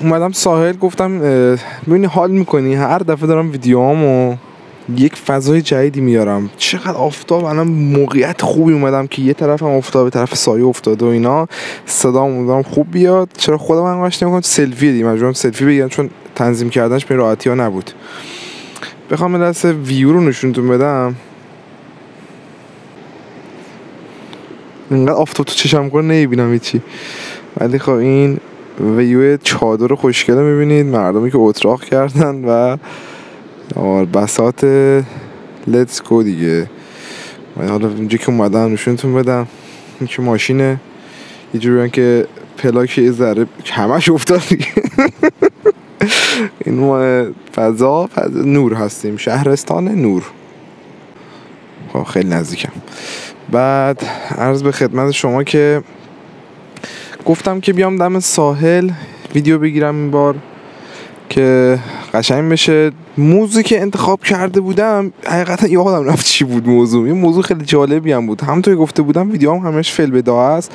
اومدم ساحل، گفتم ببینی حال میکنی؟ هر دفعه دارم ویدیوهامو یک فضای جدیدی میارم. چقدر آفتاب الان موقعیت خوبی اومدم که یه طرفم آفتاب، طرف سایه افتاده و اینا، صدام خوب بیاد. چرا خودم انقاش نمیکنم سلفی دیگه، مجبورم سلفی بگیرم چون تنظیم کردنش به راحتی ها نبود. بخوام دست ویو رو نشونتون بدم، اینقدر آفتاب تو چشم کنه نمیبینم هیچی، ولی خب این ویو چادر خوشگله میبینید، مردمی که اتراق کردن و بساط لیتس گو دیگه. من حالا اینجا که اومدم نشونتون بدم، این که ماشینه یه جوری که پلاک یه ذره همش افتاد دیگه. این ما فضا نور هستیم، شهرستان نور. خب خیلی نزدیکم. بعد عرض به خدمت شما که گفتم که بیام دم ساحل ویدیو بگیرم این بار که قشنگ بشه. موضوعی که انتخاب کرده بودم حقیقتا یادم رفت چی بود موضوع. این موضوع خیلی جالبی هم بود. همونطور گفته بودم ویدیوام همش فیلم بداهه است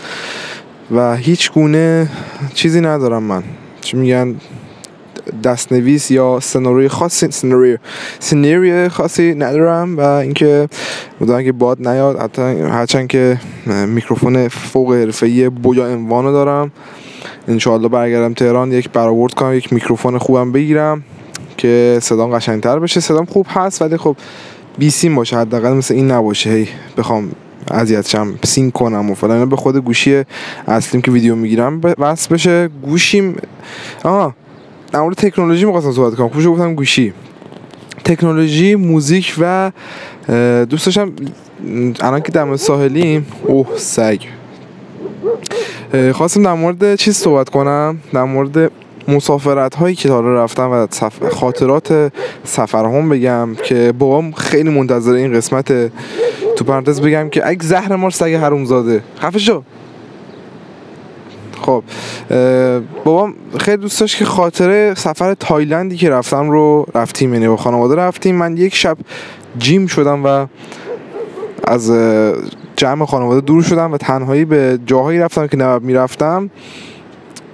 و هیچ گونه چیزی ندارم من، چی میگن، دستنویس یا سناریوی خاصی ندارم. و اینکه بودم که باد نیاد، حتی هرچند که میکروفون فوق حرفه‌ای بویا انوانو دارم. انشاءالله برگردم تهران یک برآورد کنم، یک میکروفون خوبم بگیرم که صدام قشنگتر بشه. صدام خوب هست ولی خب بی سیم باشه، حداقل مثل این نباشه هی بخوام اذیتشم سینک کنم و فلان. به خود گوشی اصلیم که ویدیو میگیرم وصل بشه. گوشیم در مورد تکنولوژی می‌خواستم صحبت کنم. خوشو گفتم گوشی، تکنولوژی، موزیک و دوست داشتم الان که دم ساحلیم سگ خواستم در مورد چیز صحبت کنم، در مورد مسافرت هایی که حالا رفتم و خاطرات سفرهام بگم که بابام خیلی منتظر این قسمت. تو پرانتز بگم که اگه زهر مار سگ حرومزاده خفه شو. خب بابام خیلی دوست داشت که خاطره سفر تایلندی که رفتیم، یعنی با خانواده رفتیم. من یک شب جیم شدم و از جمع خانواده دور شدم و تنهایی به جاهایی رفتم که نباید میرفتم.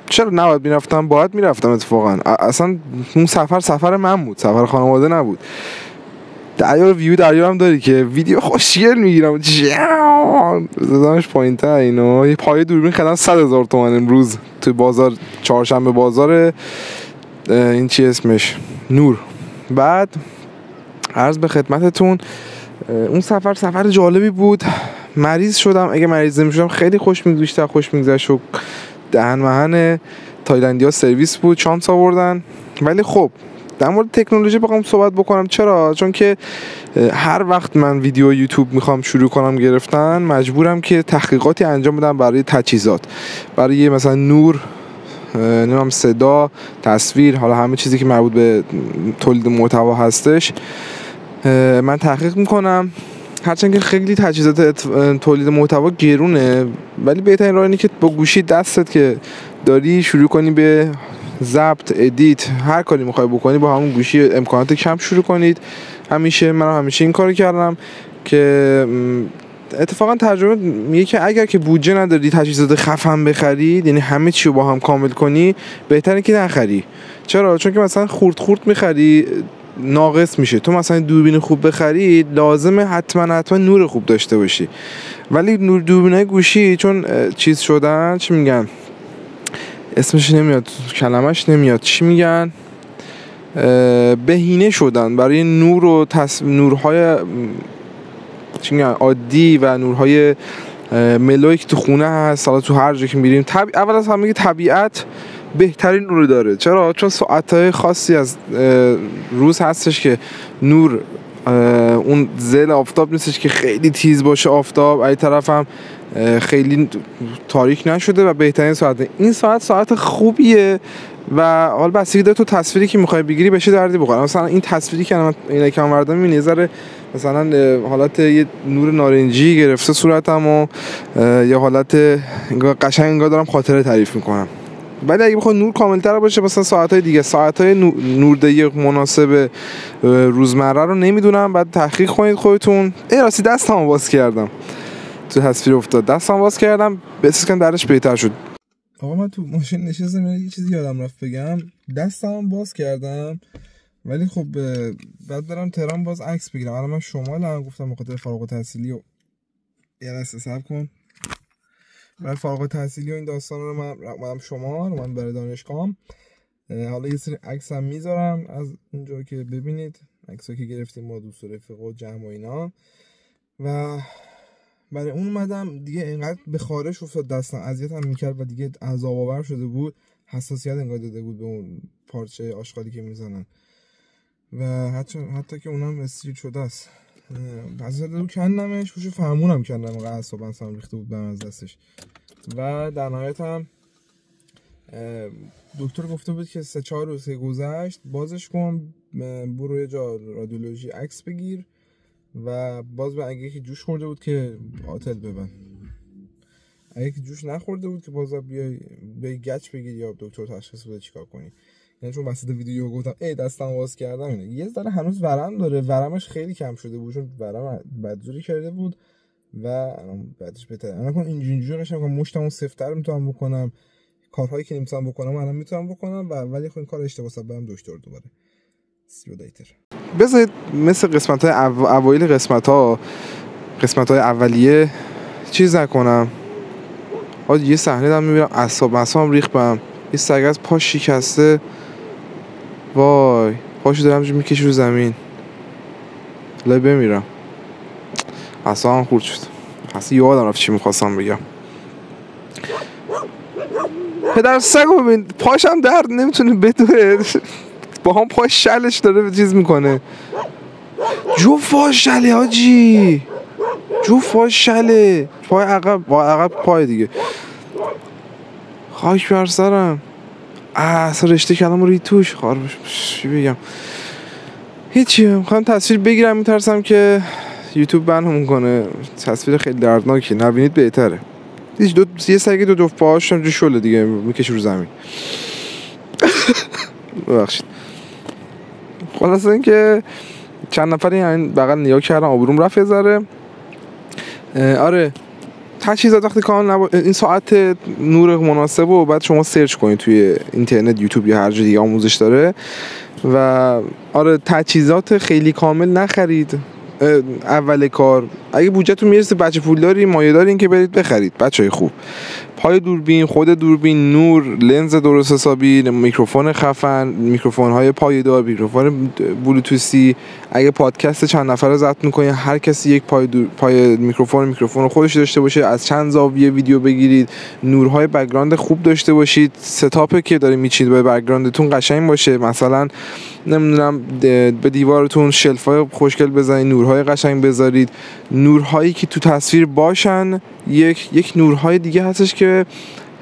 چرا نباید میرفتم؟ باید میرفتم اتفاقا. اصلا اون سفر من بود، سفر خانواده نبود. دریا هم داری که ویدیو خوشگل میگیرم، زدمش پایین تر اینو. یه پایه دوربین خریدم 100,000 تومان امروز توی بازار، چهارشنبه بازار این چی اسمش، نور. بعد عرض به خدمتتون اون سفر جالبی بود. مریض شدم، اگه مریض نمی‌شدم خیلی بیشتر خوش می‌گذشت و دهن مهن تایلندی‌ها سرویس بود، شانس آوردن. ولی خب در مورد تکنولوژی بخوام صحبت بکنم، چرا؟ چون که هر وقت من ویدیو یوتیوب میخوام شروع کنم گرفتن، مجبورم که تحقیقاتی انجام بدم برای تجهیزات، برای مثلا نور، نمیدونم صدا، تصویر، حالا همه چیزی که مربوط به تولید محتوا هستش من تحقیق میکنم. هرچند که خیلی تجهیزات تولید محتوا گرونه، ولی بهترین راه اینه که با گوشی دستت که داری شروع کنی به ضبط، ادیت، هر کاری میخوای بکنی با همون گوشی امکانات کم شروع کنید. من همیشه این کارو کردم که اتفاقا تجربه میگه که اگر که بودجه نداری تجهیزات خفن بخرید، یعنی همه چی رو با هم کامل کنی، بهتره که نخری. چرا؟ چون که مثلا خورد میخری ناقص میشه. تو مثلا دوربین خوب بخری لازمه حتما نور خوب داشته باشی، ولی دوربینای گوشی چون چیز شدن، چی میگن اسمش نمیاد، کلمش نمیاد، چی میگن، بهینه شدن برای نور و نورهای چی میگن عادی و نورهای ملوی که تو خونه هست، حالا تو هر جا که میریم. اول از همه که طبیعت بهترین نور داره. چرا؟ چون ساعتهای خاصی از روز هستش که نور اون زل آفتاب نیستش که خیلی تیز باشه آفتاب، ای طرف هم خیلی تاریک نشده و بهترین ساعته. این ساعت خوبیه و حالا بستگی داره تو تصویری که میخوای بگیری بشه دردی بخوره. مثلا این تصویری که من اینا که آوردم میبینی یه ذره مثلا حالت یه نور نارنجی گرفته صورتم و یه حالت قشنگ انگار دارم خاطره تعریف میکنم. ولی اگه بخواد نور کامل‌تر باشه، مثلا ساعت‌های دیگه، ساعت‌های نوردهی مناسب روزمره رو نمیدونم، بعد تحقیق کنید خودتون. راستی دستمو باز کردم تو تصویر افتاد، دستمو باز کردم، بسیار درش بهتر شد. آقا من تو ماشین نشستم یه چیزی یادم رفت بگم. دستم باز کردم ولی خب بعد برم تهران باز عکس بگیرم. الان من شمالم، گفتم بخاطر فارغ التحصیلی و یه لحظه صبر کن. من فارغ التحصیلی و این داستان رو من شمال، من برای دانشگاهم. حالا یه سری عکس هم میذارم از اونجا که ببینید عکسایی که گرفتیم با دوست و رفیق و جمع و اینا. و برای اون اومدم دیگه. اینقدر به خارش افتاد دستم، اذیتم میکرد و دیگه عذاب آور شده بود، حساسیت انگار داده بود به اون پارچه آشغالی که میزنن و حتی که اونم استریل شده است. حساسیت داده بود، کندمش، پوشو فرمونم کندم، اینقدر اعصابم سم ریخته بود از دستش. و در نهایت هم دکتر گفته بود که 3-4 روز گذشت بازش کن، برو یه جا رادیولوژی عکس بگیر و باز به اگه که جوش خورده بود که آتل ببند، اگه که جوش نخورده بود که باز بیای گچ بگیر یا دکتر تشخیص بده چیکار کنی. یعنی چون وسط ویدیو گفتم دستم باز کردم اینه. یه ذره هنوز ورم داره، ورمش خیلی کم شده بود چون ورم بدجوری کرده بود و الان بعدش بهتره. الان کن اینجوری قشنگ کنم مشتمو سفت‌تر میتونم بکنم، کارهایی که نمیتونم بکنم الان میتونم بکنم و ولی خب این کار اشتباه است، برم دکتر دوباره. See you later. بذارید مثل قسمت‌های اوایل قسمت‌های اولیه چیز نکنم. یه صحنه دارم میبینم اعصابم ریخت بهم. یه سگ از پاش شکسته، وای پاشو دارم جو میکشه رو زمین، لای بمیرم. اعصابم خورد شد. اصلا یادم رفت چی میخواستم بگم. پدر سگو ببین، پاشم درد نمیتونه بدوه، با هم پاش شلش داره چیز میکنه. جوفاش شله حاجی، جوفاش شله، پای عقب پای دیگه. خاک بر سرم. اصلا رشته کلام روی توش خاربش. چی بگم؟ هیچی. میخوام تصویر بگیرم، میترسم که یوتیوب بنمون کنه. تصویر خیلی دردناکی، نبینید بهتره. یه سگ دو جفت پاهاش هم جو شله دیگه میکشه رو زمین. ببخشید. خلاصه این که چند نفری همین بغل نیا کردم، آبروم رفت یه ذره. آره تجهیزات وقتی کامل این ساعت نور مناسب و بعد شما سرچ کنید توی اینترنت، یوتیوب یا هر جا دیگه آموزش داره. و آره تجهیزات خیلی کامل نخرید اول کار. اگه بودجهتون میرسه بچه پولداری مایه دارین که برید بخرید بچهای خوب. پای دوربین، خود دوربین، نور، لنز درست حسابی، میکروفون خفن، میکروفون های پایدار، میکروفون بلوتوسی. اگه پادکست چند نفره ضبط میکنین هر کسی یک پای میکروفون خودش داشته باشه. از چند زاویه ویدیو بگیرید. نورهای بک‌گراند خوب داشته باشید. ستاپی که دارین میچینید با بک‌گراندتون قشنگ باشه. مثلا نمیدونم به دیوارتون شلفای خوشگل بزنید، نورهای قشنگ بذارید. نورهایی که تو تصویر باشن. یک نورهای دیگه هستش که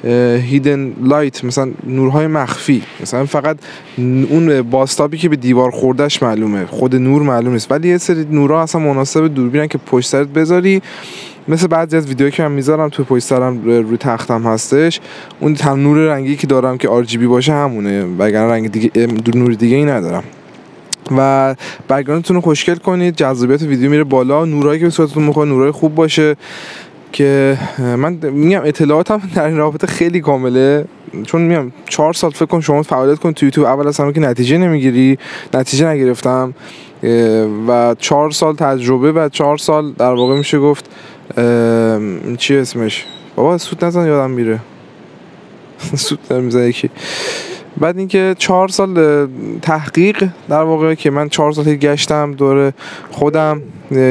هیدن لایت، مثلا نورهای مخفی، مثلا فقط اون باستابی که به دیوار خوردهش معلومه، خود نور معلوم نیست، ولی یه سری نورها اصلا مناسب دوربینن که پشت سرت بذاری. مثل بعضی از ویدیوهایی که من میذارم تو پشت سرم روی تختم هستش، اون نور رنگی که دارم که RGB باشه همونه، وگرنه رنگ دیگه نور دیگه ای ندارم. و بک‌گراندتون رو خوشگل کنید، جذابیت ویدیو میره بالا. نورایی که به صورتتون میخوره نورای خوب باشه که من میگم اطلاعاتم در این رابطه خیلی کامله، چون میگم 4 سال فکر کن شما فعالیت کن تو یوتیوب، اول از همه که نتیجه نگرفتم و 4 سال تجربه و 4 سال در واقع میشه گفت چی اسمش بابا سوت نزن یادم میره سوت نمیزنه یکی. بعد اینکه 4 سال تحقیق در واقع که من 4 سال گشتم دور خودم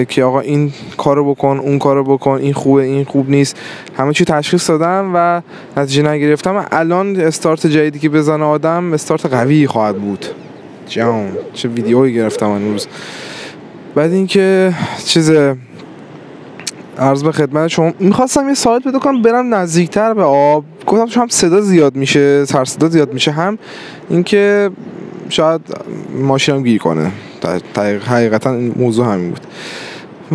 که آقا این کارو بکن، اون کارو بکن، این خوبه، این خوب نیست، همه چی تشخیص دادم و نتیجه نگرفتم. الان استارت جدیدی که بزنه آدم استارت قوی خواهد بود. جان چه ویدیویی گرفتم امروز. بعد اینکه عرض به خدمت شما میخواستم یه ساعت پیدا کنم برم نزدیکتر به آب، گفتم چون هم صدا زیاد میشه، سر صدا زیاد میشه، هم اینکه شاید ماشینم گیر کنه. حقیقتا این موضوع همین بود.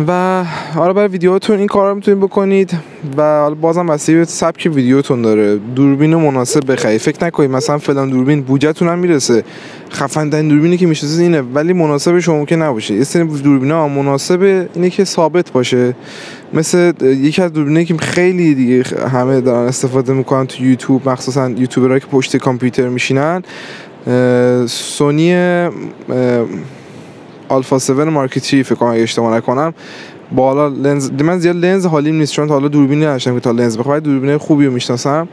و حالا برای ویدیوهاتون این کارا رو میتونید بکنید و حالا بازم بستگی به سبک ویدیوتون داره. دوربین مناسب بخرید. فکر نکنید مثلا فلان دوربین بودجهتون هم میرسه، خفن ترین دوربینی که میشناسید اینه، ولی مناسب شما ممکن نباشه. یه سری دوربینا مناسب اینه که ثابت باشه، مثل یکی از دوربینایی که خیلی دیگه همه دارن استفاده میکنن تو یوتیوب، مخصوصا یوتیوبرایی که پشت کامپیوتر میشینن، سونی آلفا 7 مارک 3 فکر کنم اگه اشتباه نکنم. بالا لنز، من زیاد لنز حالیم نیست چون تا حالا دوربینی نداشتم که تا لنز بخوام، دوربین خوبی رو میشناسم.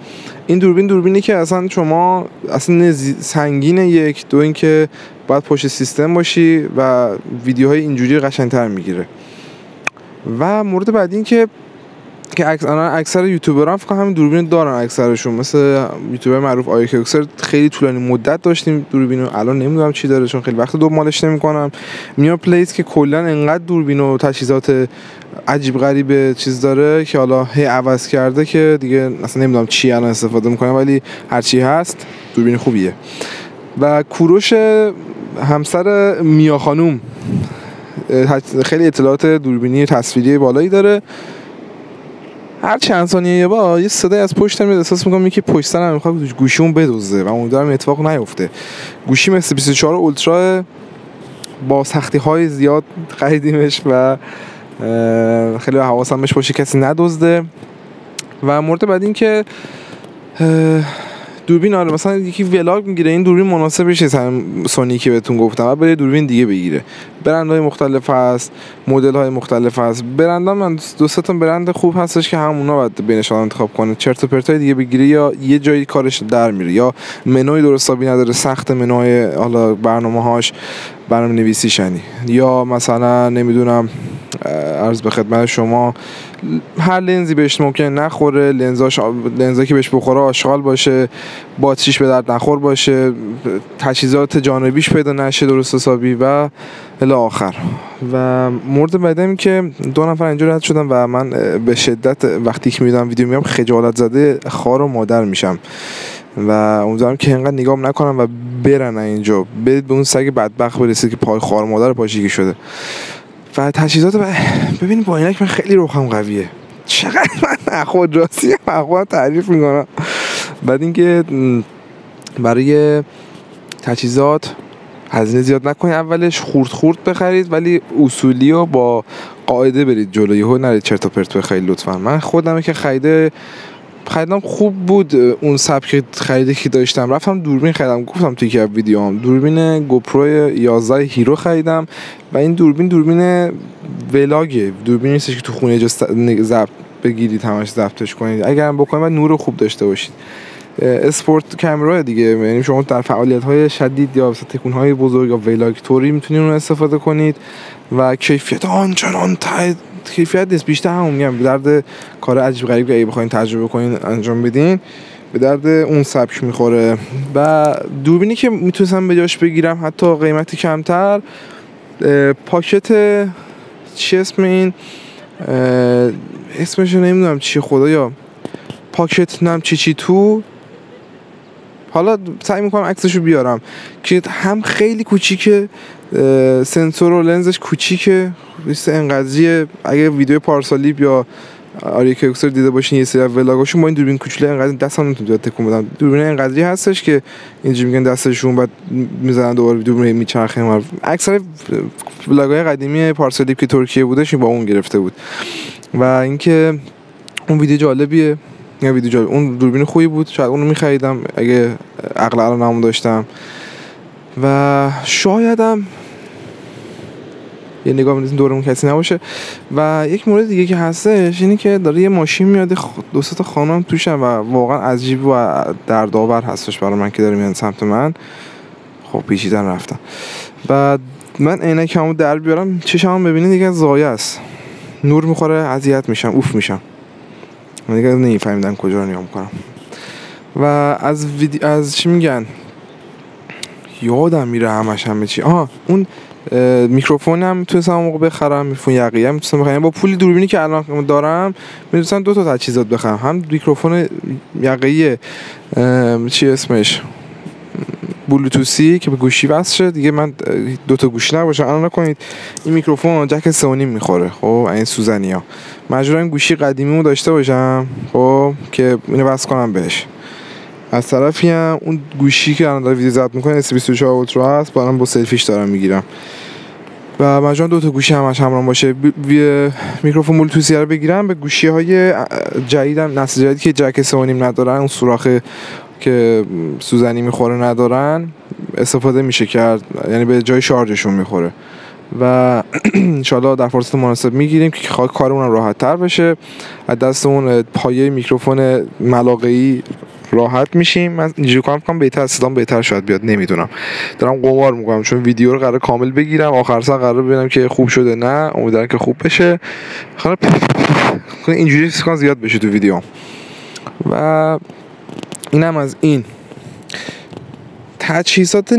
این دوربینی که اصلا شما اصلا سنگین، یک دو اینکه باید پشت سیستم باشی و ویدیوهای اینجوری قشنگتر میگیره. و مورد بعدی این که اکثر یوتیوبرها فکر کنم همین دوربین دارن، اکثرشون مثل یوتیوبر معروف آیکوکسر خیلی طولانی مدت داشتیم دوربینو، الان نمیدونم چی داره چون خیلی وقت دنبالش نمی‌کنم. میا پلیس که کلا انقدر دوربین و تجهیزات عجیب غریب چیز داره که حالا هی عوض کرده که دیگه اصلا نمیدونم چی الان استفاده می‌کنه، ولی هر چی هست دوربین خوبیه. و کوروش همسر میا خانوم خیلی اطلاعات دوربینی تصویری بالایی داره. هر چند ثانیه یه بار یه صدای از پشت میاد، احساس میکنم که پشت سرم میخواد گوشیمون بدزده و امیدوارم اتفاق نیفته. گوشی مثل 24 اولترا با سختی های زیاد خریدیمش و خیلی حواسم بهش باشه کسی ندزده. و مورد بعد این که دوربین، آره مثلا یکی ولاگ میگیره این دوربین مناسبش نیست، سونی که بهتون گفتم، بعد بره دوربین دیگه بگیره. برندهای مختلف هست، مدل‌های مختلف هست. برندها من دو سه تا برند خوب هستش که همونا باید بینش انتخاب کنه. چرت و پرتای دیگه بگیره یا یه جایی کارش در میره یا منوی درست حسابی نداره، سخت منوی حالا برنامه‌هاش، برنامه‌نویسیش یعنی، یا مثلا نمیدونم عرض به خدمت شما هر لنزی بهش ممکن نخوره، لنزایی که بهش بخوره آشغال باشه، باتریش به درد نخور باشه، تجهیزات جانبیش پیدا نشه درست حسابی و الی آخر. و مورد بعدی که دو نفر اینجا رد شدن و من به شدت وقتی که میدم ویدیو میام خجالت زده خار و مادر میشم و امیدوارم که اینقدر نگام نکنم و برن اینجا، برید به اون سگ بدبخت برسید که پای خار و مادر پاشیگی شده. و تجهیزات ببینید با اینک من خیلی روحم قویه، چقدر من خود راستی خودم تعریف میکنم. بعد اینکه برای تجهیزات هزینه زیاد نکنید، اولش خورد بخرید ولی اصولی و با قاعده برید جلو، یهو نرید چرت و پرت بخرید لطفا. من خودم که خریدم خوب بود، اون سبک خریده که داشتم رفتم دوربین خریدم، گفتم توی که ویدیوام دوربین گوپرو 11 هیرو خریدم و این دوربین ولاگه، دوربین نیستش که تو خونه جا ضبط بگیرید همش ضبطش کنید، اگر هم بکنید باید نور خوب داشته باشید. اسپورت کامرا دیگه، یعنی شما در فعالیت‌های شدید یا تکون‌های بزرگ یا ولاگ توری میتونید اون استفاده کنید و کیفیت آنچنان کیفیت نیست، بیشتر همون میگم به درد کار عجیب غریب که اگه بخواید تجربه کنین انجام بدین به درد اون سبک میخوره. و دوربینی که میتونستم به جاش بگیرم حتی قیمتی کمتر، پاکت چی اسم این اسمش نمیدونم چی خدایا، پاکت نم چی تو، حالا سعی میکنم عکسشو بیارم که هم خیلی کوچیکه، سنسور و لنزش کوچیکه، مثل انقدریه. اگه ویدیو پارسالی یا آریکوکسر دیده باشین یه سری ولاگاشون با این دوربین کوچوله انقدر دستم نمیتونم تکون بدم، دوربین انقدری هستش که اینجوری میگن دستشون بعد میزنن دوباره دوربین میچرخه. اکثر ولاگای قدیمی پارسالی که ترکیه بودش با اون گرفته بود. و اینکه اون ویدیو جالبیه، اون دوربین خوبی بود، شاید اونو می‌خریدم اگه عقل الانمو داشتم. و شایدم یه نگاه می‌دید دورمون کسی نباشه. و یک مورد دیگه که هستش اینه که داره یه ماشین میاد، دو سه تا خانم توشن و واقعا عجیب و دردآور هستش برای من که داره میاد سمت من. خب پیچیدن رفتم و من عینکمو در بیارم چشمم ببینید دیگه زایه است، نور می‌خوره، اذیت میشم، اوف میشم، من دیگه نمی‌فهمیدم کجا رو نگاه می‌کنم. و از چی میگن یادم میره همه چی. اون میکروفونم میتونستم اون موقع بخرم، میکروفون یقیه میتونستم بخرم، با پولی دوربینی که الان دارم میتونستم 2 تا تجهیزات بخرم، هم میکروفون یقیه چی اسمش بلوتوسی که به گوشی وصل شه. دیگه من 2 تا گوشی نباشه. الان نکنید این میکروفون جک 3.5 میخوره، خب این سوزنیا مجبورم گوشی قدیمیمو داشته باشم خب که اینو وصل کنم بهش. از طرفی هم اون گوشی که الان داره ویدیو ضبط میکنه S24 اولترا هست، با سلفیش دارم میگیرم و مجبورم 2 تا گوشی همش همراه باشه. میکروفون بلوتوثی رو بگیرم، به گوشی های جدیدم نسل جدیدی که جک 3.5 ندارن، اون سوراخ که سوزنی میخوره ندارن استفاده میشه کرد، یعنی به جای شارژشون میخوره و انشالله در فرصت مناسب میگیریم که کارمون راحت تر بشه، از دست اون پایه میکروفون ملاقه‌ای راحت میشیم. من اینجوری کنم بهتر صدام بهتر شاید بیاد، نمیدونم، دارم قمار میکنم چون ویدیو رو قرار کامل بگیرم، آخر سر قرار ببینم که خوب شده نه، امیدوارم که خوب بشه. اینجوری سکان زیاد بشه تو ویدیو. و اینم از این. تجهیزات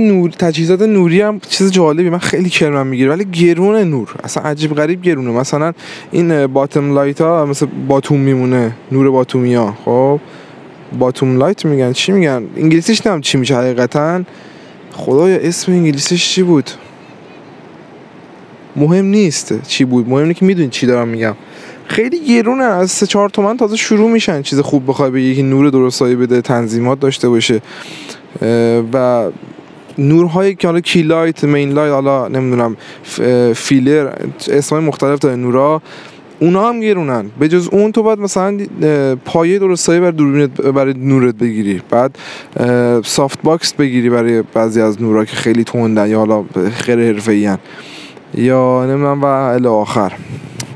نوری هم چیز جالبی، من خیلی کرمم میگیره ولی گرونه نور، اصلا عجیب غریب گرونه. مثلا این باتم لایت ها مثل باتوم میمونه، نور باتومی ها، خب باتوم لایت میگن، چی میگن انگلیسیش نمیدونم چی میشه حقیقتا، خدایا اسم انگلیسیش چی بود، مهم نیست چی بود، مهم اینه که میدونید چی دارم میگم. خیلی گرونه، از 3-4 تومن تازه شروع میشن. چیز خوب بخوای بگی که نور درستایی بده، تنظیمات داشته باشه و نورهایی که حالا کی لایت، مین لایت، حالا نمیدونم فیلر، اسمای مختلف داره نورا، اونا هم گرونن. به جز اون تو باید مثلا پایه درستایی برای دوربینت، برای نورت بگیری، بعد سافت باکس بگیری برای بعضی از نورا که خیلی تندن یا حالا غیر حرفه‌ای ان یا نمیدونم و الی آخر.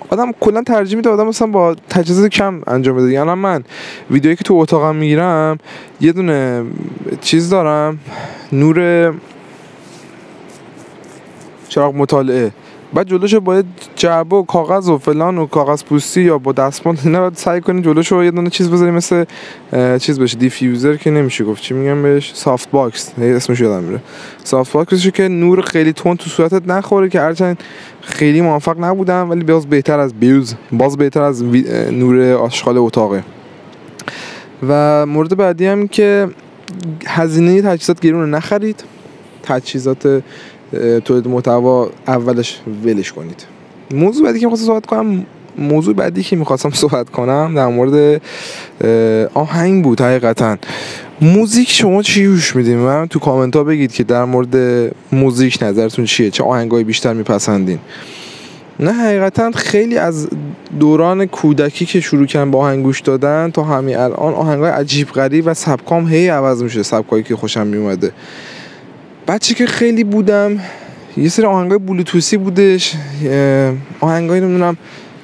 آدم کلا ترجیح میده آدم مثلا با تجهیزات کم انجام بده. یعنی من ویدیویی که تو اتاقم میگیرم یه دونه چیز دارم، نور چراغ مطالعه، بعد جلوشو باید جعبه و کاغذ و فلان و کاغذ پوستی یا با دستمال اینا باید سعی کنی جلوشو یه دونه چیز بذاری مثل چیز بشه، دیفیوزر که نمیشه گفت، چی میگم بهش، سافت باکس اسمش یادم میره، سافت باکسشه که نور خیلی تند تو صورتت نخوره، که هرچند خیلی موفق نبودم ولی باز بهتر از نور آشغال اتاقه. و مورد بعدی هم که هزینه تجهیزات گرونه نخرید، تجهیزات تولید محتوا اولش ولش کنید. موضوع بعدی که میخواستم صحبت کنم در مورد آهنگ بود. حقیقتا موزیک شما چی گوش میدین؟ من تو کامنت ها بگید که در مورد موزیک نظرتون چیه، چه آهنگای بیشتر میپسندین. نه حقیقتا خیلی از دوران کودکی که شروع کردن با آهنگ گوش دادن تا همین الان آهنگای عجیب غریب و سبکام هی عوض میشه، سبکایی که خوشم میومده. بچه که خیلی بودم یه سری آهنگای بلوتوسی بودش، آهنگای نمیدونم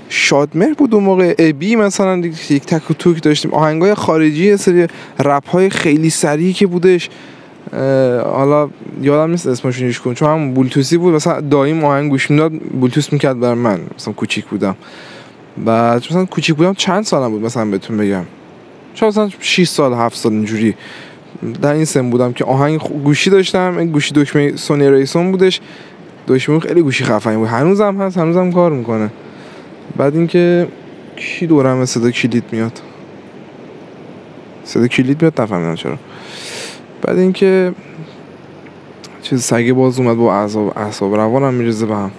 شادمهر بود اون موقع، ابی مثلا یک تک و توک داشتیم، آهنگای خارجی، یه سری رپ های خیلی سریع که بودش، حالا یادم نیست اسمشون هیچ کدوم، چون هم بلوتوسی بود. مثلا دایم آهنگ گوش میداد، بلوتوث میکرد برای من، مثلا کوچیک بودم. بعد مثلا کوچیک بودم چند سالم بود مثلا بهتون بگم، شاید مثلا 6 سال 7 سال اینجوری در این سن بودم که آهنگ گوشی داشتم. این گوشی دکمه سونی اریسون بودش، دکمه خیلی گوشی خفنی بود، هنوزم هست، هنوزم کار میکنه. بعد اینکه کی دورم صدا کلید میاد نفهمیدم چرا. بعد اینکه چیز سگه باز اومد با اعصاب روانم میریزه به هم.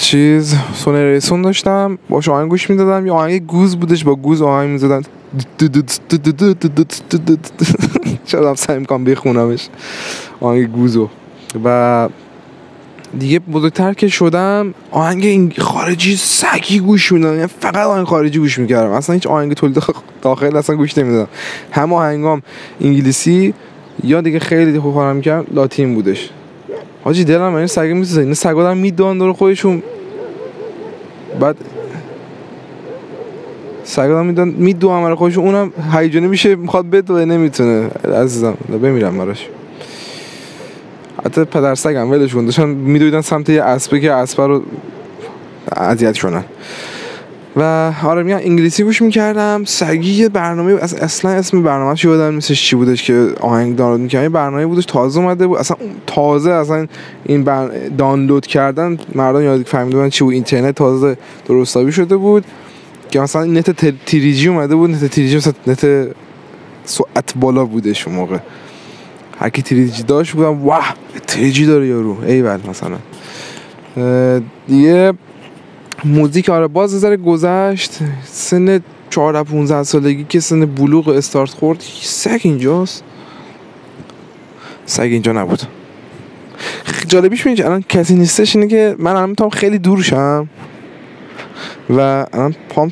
چیز سونی اریسون داشتم، باش آهنگ گوش میدادم، یا آهنگ گوز بودش، با گوز آهنگ میزدن، شاید هم سعی میکنم بخونمش آهنگ گوزو. و دیگه بزرگتر که شدم آهنگ خارجی سگی گوش میدادم، یعنی فقط آهنگ خارجی گوش میکردم، اصلا هیچ آهنگ تولید داخل اصلا گوش نمیدادم. هم آهنگام انگلیسی یا دیگه خیلی خوب کارم میکردم لاتین بودش. حاجی دلم این سگه میسوزه، این سگا دارن میدوان دور خودشون، بعد سگا دارن میدوان برای خودشون، اونم هیجانی میشه میخواد بدوه نمیتونه. عزیزم بمیرم براش. حتی پدر سگم ولش کن، داشتن میدویدن سمت یه اسبه که اسبه رو اذیت کنن. و آره میگم انگلیسی گوش میکردم. سگی یه برنامه اصلا اسم برنامه‌اش یادم نیست چی بودش که آهنگ دانلود میکردم، یه برنامه بودش تازه اومده بود، اصلا این دانلود کردن مردم یاد فهمیده بودن چی بود، اینترنت تازه درستابی شده بود که مثلا نت تریجی اومده بود، نت تریجی مثلا نت سرعت بالا بودش اون موقع. هر کی تریجی داشت بودم واه تریجی داره یارو ایول مثلا. دیگه موزیک آره باز ذره گذشت، سن 14-15 سالگی که سن بلوغ استارت خورد. سگ اینجاست؟ سگ اینجا نبود. جالبیش میگه الان کسی نیستش اینه که من الان میتونم خیلی دور شم و الان پام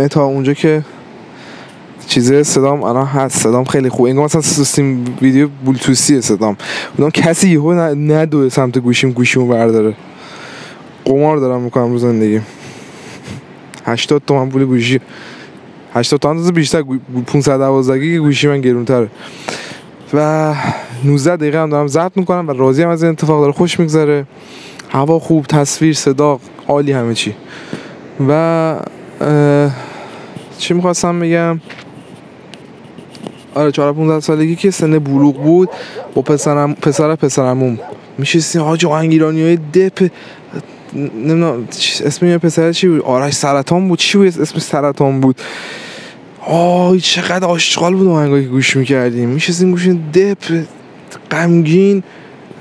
تا اونجا که چیزه صدام الان هست، صدام خیلی خوب، انگار مثلا سیستم ویدیو بلوتوثی صدام. اونم کسی یهو ندوه سمت گوشیمو برداره. قمار دارم میکنم رو زندگی. 80 تومن پول گوشی، 80 تومن بیشتر، 512 گیگ گوشی من گرونتره و 19 دقیقه هم دارم ضبط میکنم و راضی هم از این اتفاق، داره خوش میگذره، هوا خوب، تصویر، صدا عالی، همه چی. و چی میخواستم بگم، آره 14-15 سالگی که سن بلوغ بود با پسرمون میشستیم حاج آهنگ ایرانیای دپ، نمیدونم اسم یه پسر چی بود، آرش سرطان بود، چی بود اسم سرطان بود. چقدر آشغال بود آهنگایی که گوش میکردیم، میشستیم گوش دپ غمگین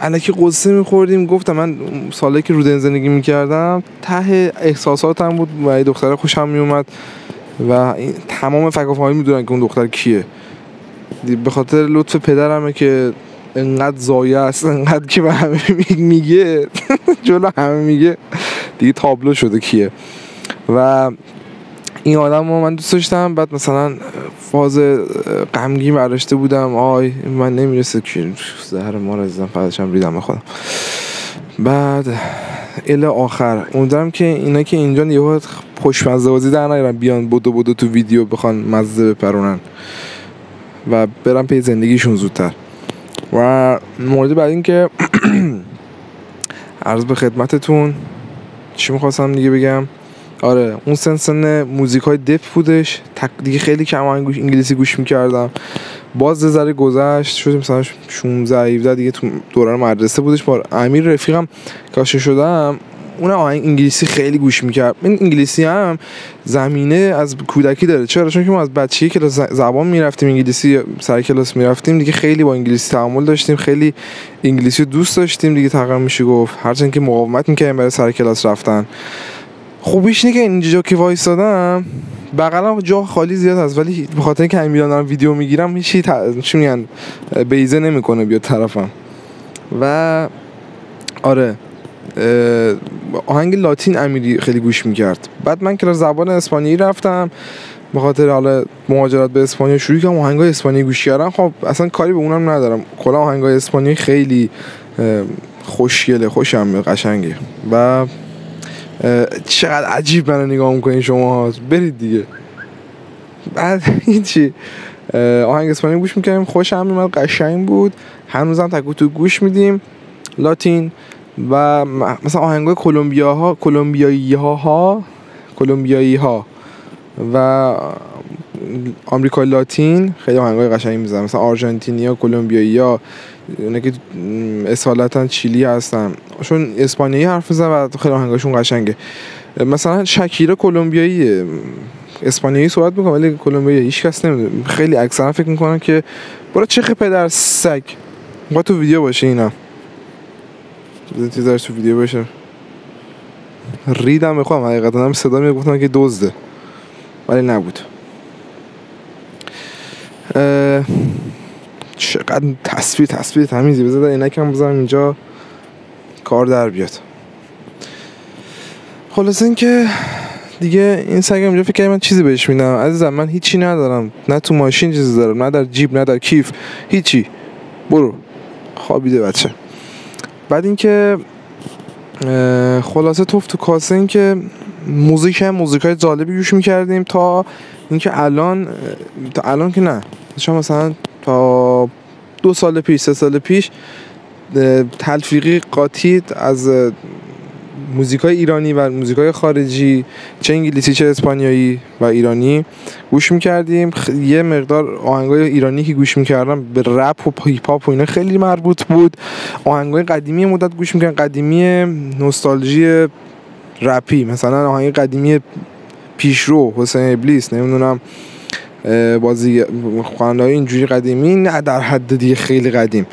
الکی قصه میخوردیم. گفتم من سالی که رو زندگی میکردم ته احساساتم بود و این دختره خوشم میومد و تمام فکافه‌ها میدونن که اون دختر کیه. به خاطر لطف پدرمه که انقدر زایه است، انقدر که به همه میگه جلو همه میگه دیگه تابلو شده کیه. و این آدم رو من دوست داشتم. بعد مثلا فاز غمگین برداشته بودم، من نمیرسه که زهر ما رو ازدم فردشم ریدم به خودم. بعد الی آخر امیدوارم که اینا که اینجا یهو خوشمزه بازی در نیارن، بیان بدو تو ویدیو بخوان مزه بپرونن و برن پی زندگیشون زودتر. و مورد بعد این که عرض به خدمتتون چی میخواستم دیگه بگم، آره اون سن موزیکای دپ بودش دیگه، خیلی کم انگلیسی گوش میکردم. باز ذره گذشت شد مثلا 16-17 دیگه تو دوران مدرسه بودش، با امیر رفیقم کاشه شدم، اون آهنگ انگلیسی خیلی گوش میکرد. این انگلیسی هم زمینه از کودکی داره. چرا؟ چون که ما از بچگی کلاس زبان میرفتیم، انگلیسی سر کلاس میرفتیم دیگه، خیلی با انگلیسی تعامل داشتیم، خیلی انگلیسی دوست داشتیم دیگه، تقریبا میشه گفت هرچند که مقاومت میکردیم برای سر کلاس رفتن. خوبیش اینه که اینجا که وایسادم بغلم جا خالی زیاد هست، ولی به خاطر اینکه همین دارم ویدیو میگیرم هیچی چی میگن بیزه نمیکنه بیاد طرفم. و آره آهنگ لاتین امیری خیلی گوش میکرد. بعد من کلاس زبان اسپانیایی رفتم، به خاطر حالا مهاجرت به اسپانیا شروع کردم آهنگای اسپانیایی گوش کردن. خب اصلا کاری به اونم ندارم، کلا آهنگای اسپانیایی خیلی خوشگله، خوشم قشنگه. و چقدر عجیب منو نگاه میکنین شما، برید دیگه. بعد هیچی آهنگ اسپانیایی گوش میکردیم، خوشم میومد، قشنگ بود، هنوزم تکو تو گوش میدیم لاتین. و مثلا آهنگای کلمبیایی ها و آمریکای لاتین خیلی آهنگای قشنگی میزنن، مثلا آرژانتینیا، کلمبیایی‌ها، اونا که اصالتا چیلی هستن، چون اسپانیایی حرف میزنن و خیلی آهنگاشون قشنگه. مثلا شکیرا کلمبیاییه، اسپانیایی صحبت میکنه ولی کلمبیایی هیچ کس نمیدونه. خیلی اکثرا فکر میکنن که برای چه پدر سگ با تو ویدیو باشه، اینا چیزاش تو ویدیو باشه. ریدم بخوام حقیقتا، هم صدا میگفتن که دزده ولی نبود. چقدر تصویر تمیزی بذار اینکم بذارم اینجا کار در بیاد. خلاص این که دیگه این سگم اینجا فکر کنم من چیزی بهش میدم. عزیزم من هیچی ندارم، نه تو ماشین چیزی دارم، نه در جیب، نه در کیف، هیچی. برو خوابیده بچه. بعد این که خلاصه توف تو کاسه، این که موزیکای جالبی گوش میکردیم تا اینکه الان که نه، شما مثلا تا 2 سال پیش 3 سال پیش تلفیقی قاطی از موزیکای ایرانی و موزیکای خارجی، چه انگلیسی چه اسپانیایی و ایرانی گوش میکردیم. یه مقدار آهنگای ایرانی که گوش میکردم به رپ و هیپ هاپ و اینا خیلی مربوط بود. آهنگای قدیمی مدت گوش میکردم، قدیمی نوستالژی رپی، مثلا آهنگ قدیمی پیشرو، حسین ابلیس، نمیدونم بازی خواننده‌های اینجوری قدیمی نه در حد دیگه خیلی قدیم.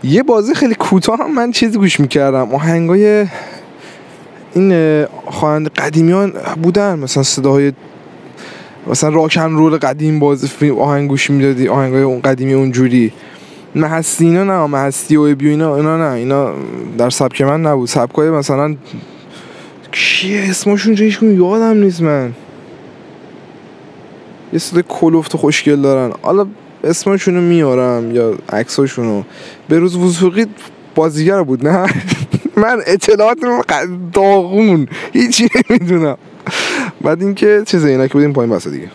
یه بازی خیلی کوتاه هم من چیزی گوش میکردم، آهنگای این خواننده قدیمیان بودن، مثلا صداهای مثلا راکن رول قدیم بازی فیلم آهنگ گوش میدادی، آهنگای اون قدیمی اونجوری. مهستی اینا نه، مهستی و ابی اینا نه، اینا در سبک من نبود. سبکای مثلا کیه اسمشون هیچ یادم نیست من، یه صدای کلفت و خوشگل دارن، حالا اسمشونو میارم یا عکساشونو. بهروز وثوقی بازیگر بود نه من اطلاعات داغون هیچی نمیدونم. بعد اینکه چیزه اینا که بودیم پایین بسه دیگه،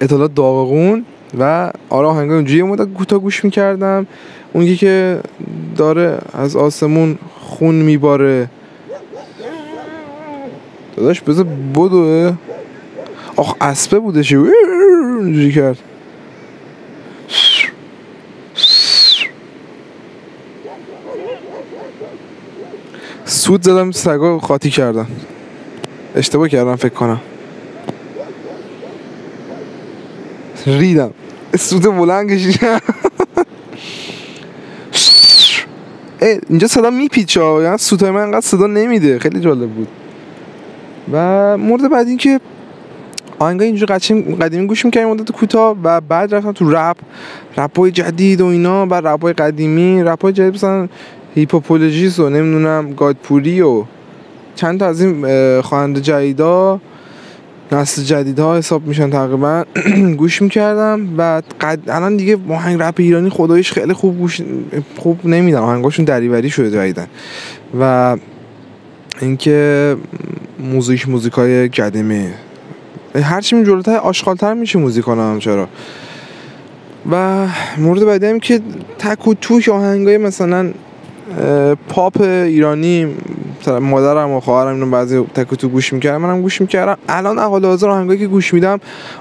اطلاعات داغون و آره آهنگای اونجوری مدت کوتاه گوش میکردم. اونی که داره از آسمون خون میباره داداش بذار بدوه، آخ اسبه بودش اونجوری کرد. سود زدم سگا خاطی کردن، اشتباه کردم فکر کنم، ریدم سود بلند کشیدم اینجا صدا میپیچه، یعنی سودهای من انقدر صدا نمیده، خیلی جالب بود. و مورد بعد این که آهنگای اینجور قدیمی گوش میکردم مدت کوتاه و بعد رفتم تو رپای جدید و اینا. بعد رپای قدیمی، رپای جدید مثلا هیپوپولوژیست و نمیدونم گادپوری و چند تا از این خواننده جدیدا نسل جدیدها حساب میشن تقریبا گوش میکردم. و الان دیگه آهنگ رپ ایرانی خدایش خیلی خوب نمیدن، آهنگاشون دریوری شده جدیدن. و اینکه موزیکای قدیمی هرچی من جلوتر آشغال‌تر میشه موزیکانا هم چرا. و مورد بعدی هم که تک و توک آهنگای مثلا پاپ ایرانی، مادرم و خواهرم اینو بعضی تک و توک گوش میکردم، منم گوش میکردم. الان حال حاضر آهنگایی که گوش میدم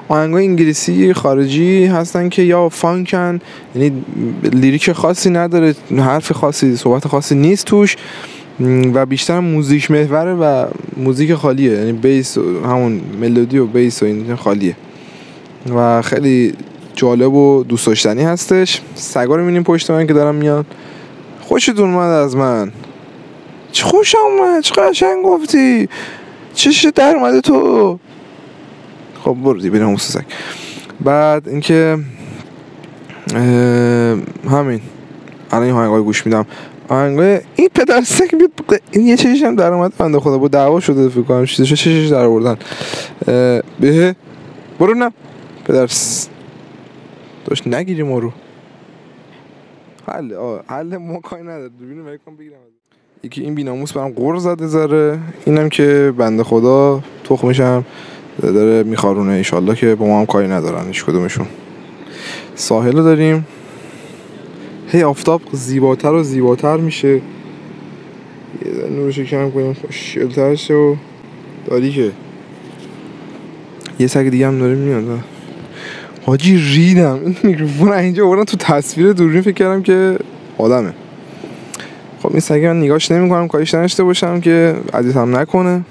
آهنگای انگلیسی خارجی هستن که یا فانکن، یعنی لیریک خاصی نداره، حرف خاصی، صحبت خاصی نیست توش و بیشتر موزیک محوره و موزیک خالیه، یعنی بیس همون ملودی و بیس و این خالیه و خیلی جالب و دوست داشتنی هستش. سگا رو می‌بینیم پشت من که دارم میان. خوشتون اومد از من؟ چه خوشم اومد، چه قشنگ گفتی، چه در اومده تو. خب بردی بریم اون سگ. بعد اینکه همین الان این آهنگای گوش میدم، آهنگای این پدر سگ این یه چیزی هم در اومد بنده خدا با دعوا شده فکر کنم، چیزش در آوردن به برو نه پدر داشت نگیری ما رو. حل ما کاری نداره، ببینیم میگم بگیرم. یکی این بی‌ناموس برام قُر زده ذره، اینم که بنده خدا تخمشم داره میخارونه، ان شاءالله که با ما هم کاری ندارن هیچ کدومشون. ساحل رو داریم، هی آفتاب زیباتر و زیباتر میشه، یه نورش کم کنیم خوشگل‌تر شه. و داری که یه سگ دیگه هم داره میاد. حاجی ریدم این میکروفون اینجا آوردن تو تصویر دوربین، فکر کردم که آدمه. خب این سگ من نگاهش نمی‌کنم، کاریش نداشته باشم که اذیتم نکنه.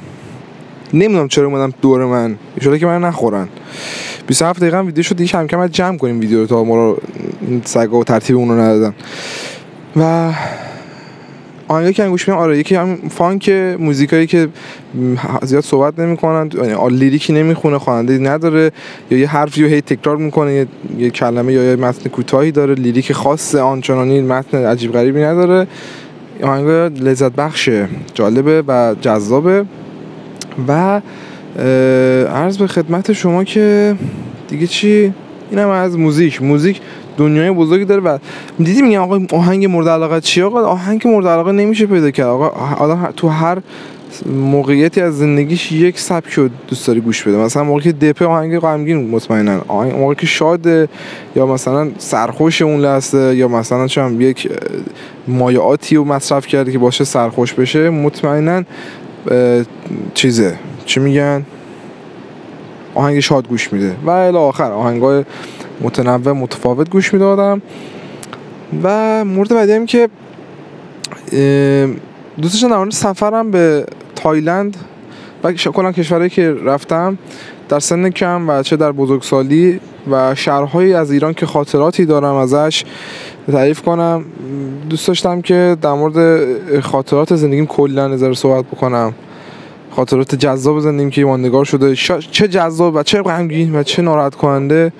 نمیدونم چرا اومدم دور من، ان شاءالله که من نخورن. 27 دقیقه هم ویدیو شد دیگه، کم کم جمع کنیم ویدیو رو تا ما رو این سگا و ترتیب اون رو ندادن. و آهنگایی که گوش میدم آره یکی هم فانک، موزیکایی که زیاد صحبت نمی‌کنن، یعنی لیریکی نمیخونه، خواننده نداره، یا یه حرفی رو هی تکرار میکنه، یه کلمه یا یه متن کوتاهی داره، لیریک خاص آنچنانی متن عجیب غریبی نداره. آهنگا لذت بخشه، جالبه و جذابه. و عرض به خدمت شما که دیگه چی، اینم از موزیک دنیای بزرگی داره. و دیدی میگم آقا آهنگ مورد علاقه چیه؟ آقا آهنگ مورد علاقه نمیشه پیدا کرد. آقا تو هر موقعیتی از زندگیش یک سبک رو دوست داری گوش بده. مثلا موقعی که دپه آهنگ غمگین مطمئنا، موقعی که شاده یا مثلا سرخوش اون لحظه، یا مثلا چون یک مایعاتی رو مصرف کرده که باشه سرخوش بشه، مطمئنا چیزه چی میگن آهنگ شاد گوش میده و الی آخر آهنگای متنوع متفاوت گوش میدادم. و مورد بعدی هم که دوستشون در مورد سفرم به تایلند و کلا کشورهایی که رفتم در سن کم و چه در بزرگسالی و شهرهایی از ایران که خاطراتی دارم ازش تعریف کنم. دوست داشتم که در مورد خاطرات زندگیم کلا نظر صحبت بکنم، خاطرات جذاب زندگیم که ماندگار شده، چه جذاب و چه غمگین و چه ناراحت کننده.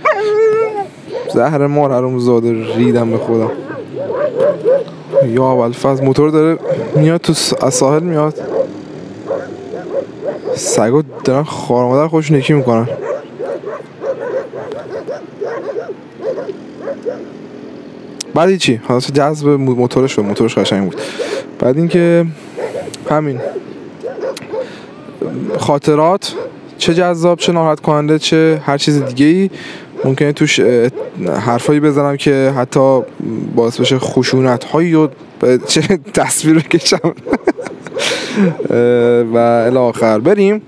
زهر مار حرومزاده ریدم به خدا. یا ابوالفضل موتور داره میاد تو از ساحل میاد، سگا دارن خوار مادر خودشون یکی میکنن. بعد چی؟ حالا جذب موتورش شد، موتورش قشنگ بود. بعد اینکه همین خاطرات چه جذاب چه ناراحت کننده چه هر چیز دیگه ای ممکنه توش حرفایی بزنم که حتی باعث بشه خشونت هایی و چه تصویر بکشم و الی آخر. بریم